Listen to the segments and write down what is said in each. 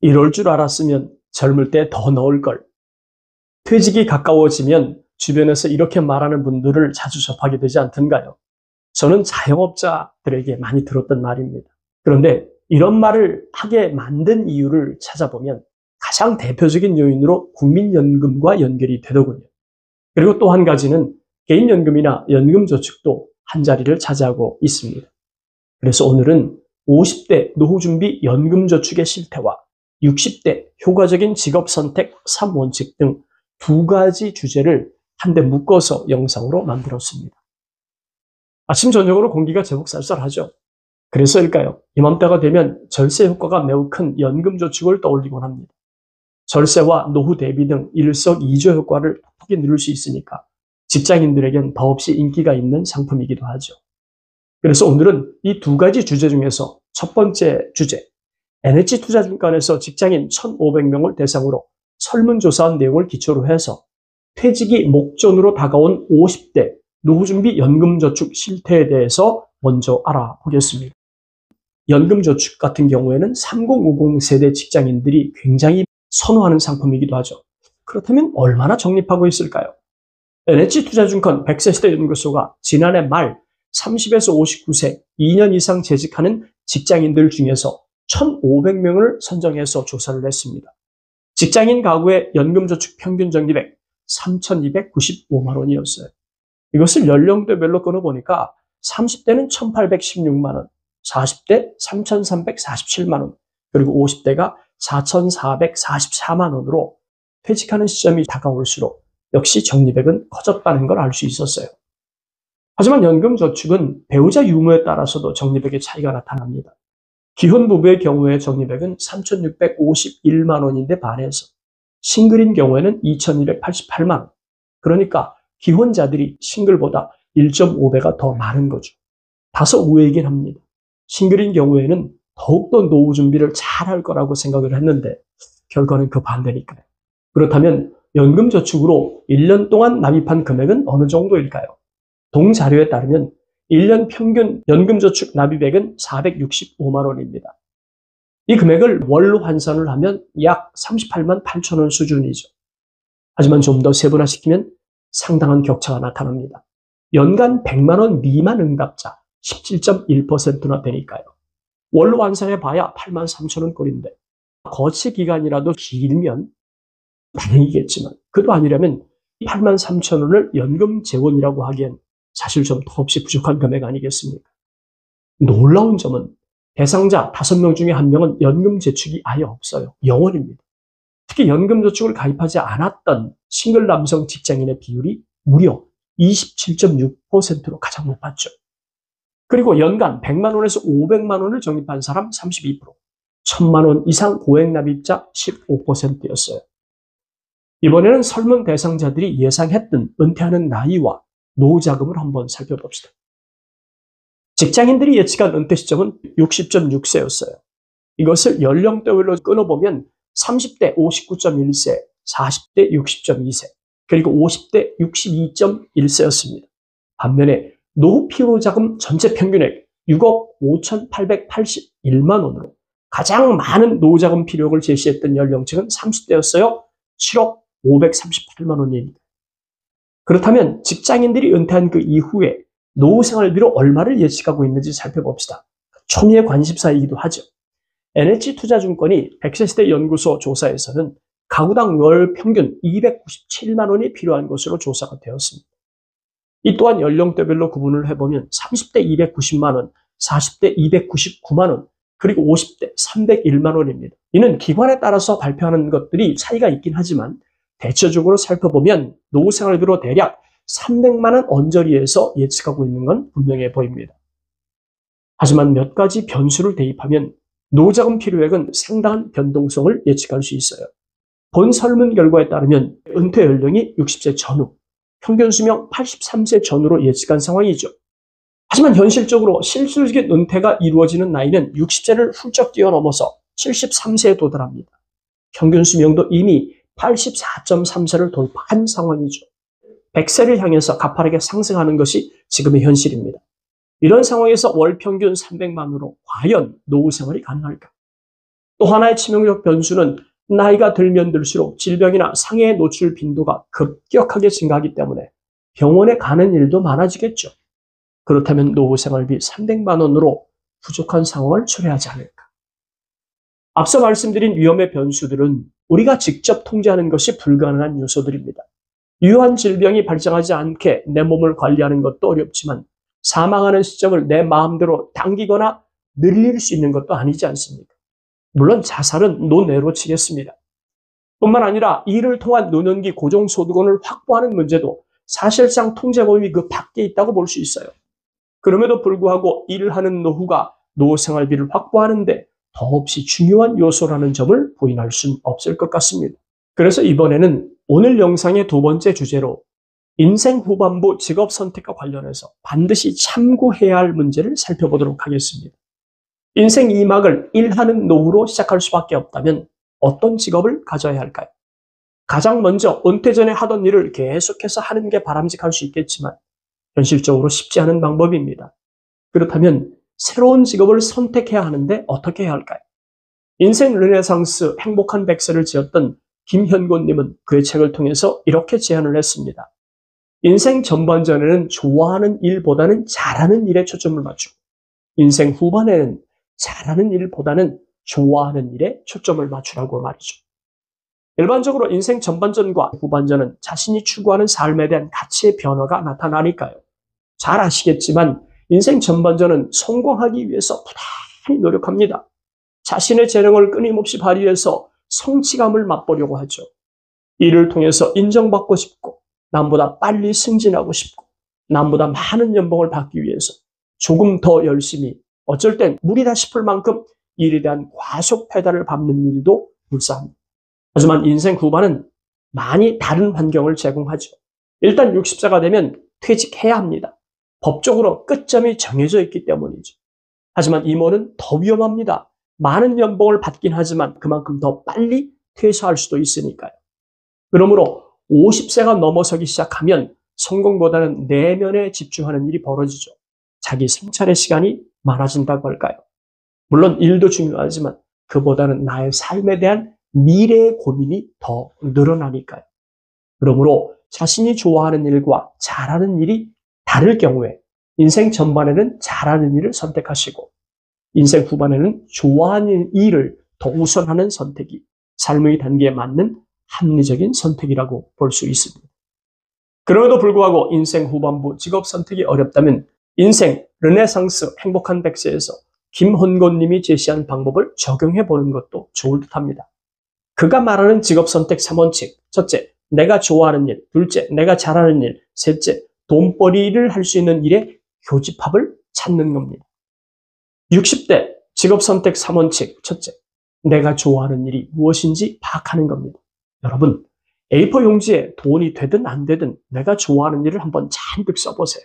이럴 줄 알았으면 젊을 때 더 넣을 걸. 퇴직이 가까워지면 주변에서 이렇게 말하는 분들을 자주 접하게 되지 않던가요? 저는 자영업자들에게 많이 들었던 말입니다. 그런데 이런 말을 하게 만든 이유를 찾아보면 가장 대표적인 요인으로 국민연금과 연결이 되더군요. 그리고 또 한 가지는 개인연금이나 연금저축도 한 자리를 차지하고 있습니다. 그래서 오늘은 50대 노후준비 연금저축의 실태와 60대 효과적인 직업선택 3원칙 등 두 가지 주제를 한데 묶어서 영상으로 만들었습니다. 아침 저녁으로 공기가 제법 쌀쌀하죠. 그래서일까요? 이맘때가 되면 절세 효과가 매우 큰 연금저축을 떠올리곤 합니다. 절세와 노후 대비 등 일석이조 효과를 톡톡히 누릴 수 있으니까 직장인들에겐 더없이 인기가 있는 상품이기도 하죠. 그래서 오늘은 이 두 가지 주제 중에서 첫 번째 주제, NH투자증권에서 직장인 1,500명을 대상으로 설문조사한 내용을 기초로 해서 퇴직이 목전으로 다가온 50대 노후준비 연금저축 실태에 대해서 먼저 알아보겠습니다. 연금저축 같은 경우에는 3050 세대 직장인들이 굉장히 선호하는 상품이기도 하죠. 그렇다면 얼마나 적립하고 있을까요? NH투자증권 100세 시대 연구소가 지난해 말 30에서 59세 2년 이상 재직하는 직장인들 중에서 1,500명을 선정해서 조사를 했습니다. 직장인 가구의 연금저축 평균 적립액 3,295만 원이었어요. 이것을 연령대별로 끊어보니까 30대는 1,816만 원, 40대 3,347만 원, 그리고 50대가 4,444만 원으로 퇴직하는 시점이 다가올수록 역시 적립액은 커졌다는 걸 알 수 있었어요. 하지만 연금저축은 배우자 유무에 따라서도 적립액의 차이가 나타납니다. 기혼 부부의 경우에 적립액은 3,651만 원인데 반해서 싱글인 경우에는 2,288만 원. 그러니까 기혼자들이 싱글보다 1.5배가 더 많은 거죠. 다소 우회이긴 합니다. 싱글인 경우에는 더욱더 노후 준비를 잘할 거라고 생각을 했는데 결과는 그 반대니까요. 그렇다면 연금저축으로 1년 동안 납입한 금액은 어느 정도일까요? 동자료에 따르면 1년 평균 연금저축 납입액은 465만 원입니다. 이 금액을 월로 환산을 하면 약 38만 8천 원 수준이죠. 하지만 좀 더 세분화시키면 상당한 격차가 나타납니다. 연간 100만 원 미만 응답자 17.1%나 되니까요. 월로 환산해 봐야 8만 3천 원 꼴인데 거치 기간이라도 길면 다행이겠지만 그도 아니라면 8만 3천 원을 연금 재원이라고 하기엔 사실 좀 더없이 부족한 금액 아니겠습니까? 놀라운 점은 대상자 5명 중에 1명은 연금 저축이 아예 없어요. 0원입니다. 특히 연금 저축을 가입하지 않았던 싱글 남성 직장인의 비율이 무려 27.6%로 가장 높았죠. 그리고 연간 100만 원에서 500만 원을 적립한 사람 32%, 1,000만 원 이상 고액 납입자 15%였어요. 이번에는 설문 대상자들이 예상했던 은퇴하는 나이와 노후자금을 한번 살펴봅시다. 직장인들이 예측한 은퇴 시점은 60.6세였어요. 이것을 연령대별로 끊어보면 30대 59.1세, 40대 60.2세, 그리고 50대 62.1세였습니다. 반면에 노후 피로자금 전체 평균액 6억 5,881만 원으로 가장 많은 노후자금 필요액을 제시했던 연령층은 30대였어요. 7억 538만 원입니다. 그렇다면 직장인들이 은퇴한 그 이후에 노후 생활비로 얼마를 예측하고 있는지 살펴봅시다. 초미의 관심사이기도 하죠. NH투자증권이 100세 시대 연구소 조사에서는 가구당 월 평균 297만 원이 필요한 것으로 조사가 되었습니다. 이 또한 연령대별로 구분을 해보면 30대 290만 원, 40대 299만 원, 그리고 50대 301만 원입니다. 이는 기관에 따라서 발표하는 것들이 차이가 있긴 하지만 대체적으로 살펴보면 노후 생활비로 대략 300만 원 언저리에서 예측하고 있는 건 분명해 보입니다. 하지만 몇 가지 변수를 대입하면 노후자금 필요액은 상당한 변동성을 예측할 수 있어요. 본 설문 결과에 따르면 은퇴 연령이 60세 전후, 평균 수명 83세 전후로 예측한 상황이죠. 하지만 현실적으로 실질적인 은퇴가 이루어지는 나이는 60세를 훌쩍 뛰어넘어서 73세에 도달합니다. 평균 수명도 이미 84.3세를 돌파한 상황이죠. 100세를 향해서 가파르게 상승하는 것이 지금의 현실입니다. 이런 상황에서 월 평균 300만 원으로 과연 노후 생활이 가능할까? 또 하나의 치명적 변수는 나이가 들면 들수록 질병이나 상해에 노출 빈도가 급격하게 증가하기 때문에 병원에 가는 일도 많아지겠죠. 그렇다면 노후생활비 300만 원으로 부족한 상황을 초래하지 않을까. 앞서 말씀드린 위험의 변수들은 우리가 직접 통제하는 것이 불가능한 요소들입니다. 유한 질병이 발생하지 않게 내 몸을 관리하는 것도 어렵지만 사망하는 시점을 내 마음대로 당기거나 늘릴 수 있는 것도 아니지 않습니까? 물론 자살은 논외로 치겠습니다. 뿐만 아니라 이를 통한 노년기 고정소득원을 확보하는 문제도 사실상 통제 범위 그 밖에 있다고 볼 수 있어요. 그럼에도 불구하고 일을 하는 노후가 노후생활비를 확보하는데 더없이 중요한 요소라는 점을 부인할 수는 없을 것 같습니다. 그래서 이번에는 오늘 영상의 두 번째 주제로 인생 후반부 직업 선택과 관련해서 반드시 참고해야 할 문제를 살펴보도록 하겠습니다. 인생 2막을 일하는 노후로 시작할 수밖에 없다면 어떤 직업을 가져야 할까요? 가장 먼저 은퇴 전에 하던 일을 계속해서 하는 게 바람직할 수 있겠지만 현실적으로 쉽지 않은 방법입니다. 그렇다면 새로운 직업을 선택해야 하는데 어떻게 해야 할까요? 인생 르네상스 행복한 100세를 지었던 김현곤님은 그의 책을 통해서 이렇게 제안을 했습니다. 인생 전반전에는 좋아하는 일보다는 잘하는 일에 초점을 맞추고 인생 후반에는 잘하는 일보다는 좋아하는 일에 초점을 맞추라고 말이죠. 일반적으로 인생 전반전과 후반전은 자신이 추구하는 삶에 대한 가치의 변화가 나타나니까요. 잘 아시겠지만 인생 전반전은 성공하기 위해서 부단히 노력합니다. 자신의 재능을 끊임없이 발휘해서 성취감을 맛보려고 하죠. 이를 통해서 인정받고 싶고 남보다 빨리 승진하고 싶고 남보다 많은 연봉을 받기 위해서 조금 더 열심히 어쩔 땐 무리다 싶을 만큼 일에 대한 과속 페달을 밟는 일도 불사합니다. 하지만 인생 후반은 많이 다른 환경을 제공하죠. 일단 60세가 되면 퇴직해야 합니다. 법적으로 끝점이 정해져 있기 때문이죠. 하지만 임원은 더 위험합니다. 많은 연봉을 받긴 하지만 그만큼 더 빨리 퇴사할 수도 있으니까요. 그러므로 50세가 넘어서기 시작하면 성공보다는 내면에 집중하는 일이 벌어지죠. 자기 성찰의 시간이 많아진다고 할까요? 물론 일도 중요하지만 그보다는 나의 삶에 대한 미래의 고민이 더 늘어나니까요. 그러므로 자신이 좋아하는 일과 잘하는 일이 다를 경우에 인생 전반에는 잘하는 일을 선택하시고 인생 후반에는 좋아하는 일을 더 우선하는 선택이 삶의 단계에 맞는 합리적인 선택이라고 볼 수 있습니다. 그럼에도 불구하고 인생 후반부 직업 선택이 어렵다면 인생 르네상스 행복한 100세에서 김헌곤님이 제시한 방법을 적용해 보는 것도 좋을 듯합니다. 그가 말하는 직업 선택 3원칙. 첫째, 내가 좋아하는 일. 둘째, 내가 잘하는 일. 셋째, 돈벌이를 할 수 있는 일에 교집합을 찾는 겁니다. 60대 직업 선택 3원칙. 첫째, 내가 좋아하는 일이 무엇인지 파악하는 겁니다. 여러분, A4 용지에 돈이 되든 안 되든 내가 좋아하는 일을 한번 잔뜩 써보세요.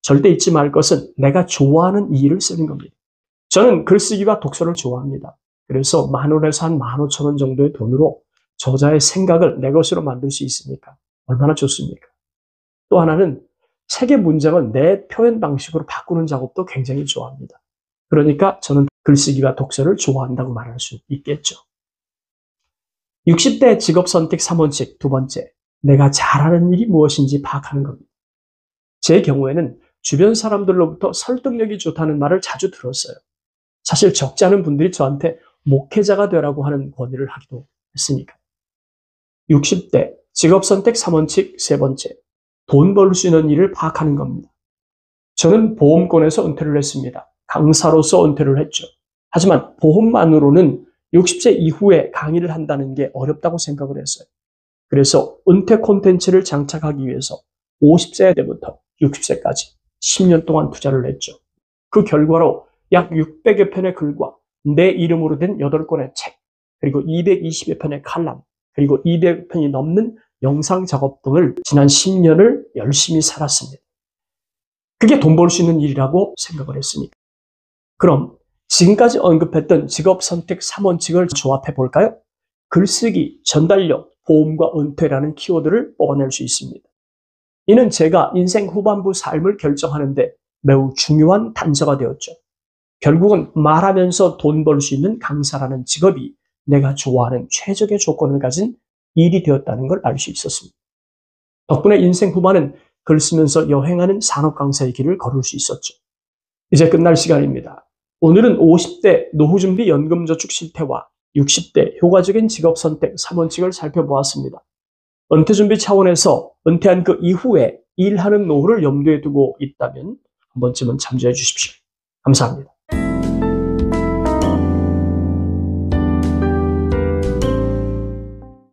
절대 잊지 말 것은 내가 좋아하는 이 일을 쓰는 겁니다. 저는 글쓰기와 독서를 좋아합니다. 그래서 10,000원에서 한 15,000원 정도의 돈으로 저자의 생각을 내 것으로 만들 수 있으니까 얼마나 좋습니까? 또 하나는 책의 문장을 내 표현 방식으로 바꾸는 작업도 굉장히 좋아합니다. 그러니까 저는 글쓰기와 독서를 좋아한다고 말할 수 있겠죠. 60대 직업 선택 3원칙 두 번째, 내가 잘하는 일이 무엇인지 파악하는 겁니다. 제 경우에는 주변 사람들로부터 설득력이 좋다는 말을 자주 들었어요. 사실 적지 않은 분들이 저한테 목회자가 되라고 하는 권유를 하기도 했으니까. 60대 직업 선택 3원칙 세 번째, 돈 벌 수 있는 일을 파악하는 겁니다. 저는 보험권에서 은퇴를 했습니다. 강사로서 은퇴를 했죠. 하지만 보험만으로는 60세 이후에 강의를 한다는 게 어렵다고 생각을 했어요. 그래서 은퇴 콘텐츠를 장착하기 위해서 50세 때부터 60세까지 10년 동안 투자를 했죠. 그 결과로 약 600여 편의 글과 내 이름으로 된 8권의 책, 그리고 220여 편의 칼럼, 그리고 200여 편이 넘는 영상 작업 등을 지난 10년을 열심히 살았습니다. 그게 돈 벌 수 있는 일이라고 생각을 했으니까. 그럼 지금까지 언급했던 직업 선택 3원칙을 조합해 볼까요? 글쓰기, 전달력, 보험과 은퇴라는 키워드를 뽑아낼 수 있습니다. 이는 제가 인생 후반부 삶을 결정하는데 매우 중요한 단서가 되었죠. 결국은 말하면서 돈 벌 수 있는 강사라는 직업이 내가 좋아하는 최적의 조건을 가진 일이 되었다는 걸 알 수 있었습니다. 덕분에 인생 후반은 글 쓰면서 여행하는 산업 강사의 길을 걸을 수 있었죠. 이제 끝날 시간입니다. 오늘은 50대 노후준비 연금저축 실태와 60대 효과적인 직업 선택 3원칙을 살펴보았습니다. 은퇴 준비 차원에서 은퇴한 그 이후에 일하는 노후를 염두에 두고 있다면 한 번쯤은 참조해 주십시오. 감사합니다.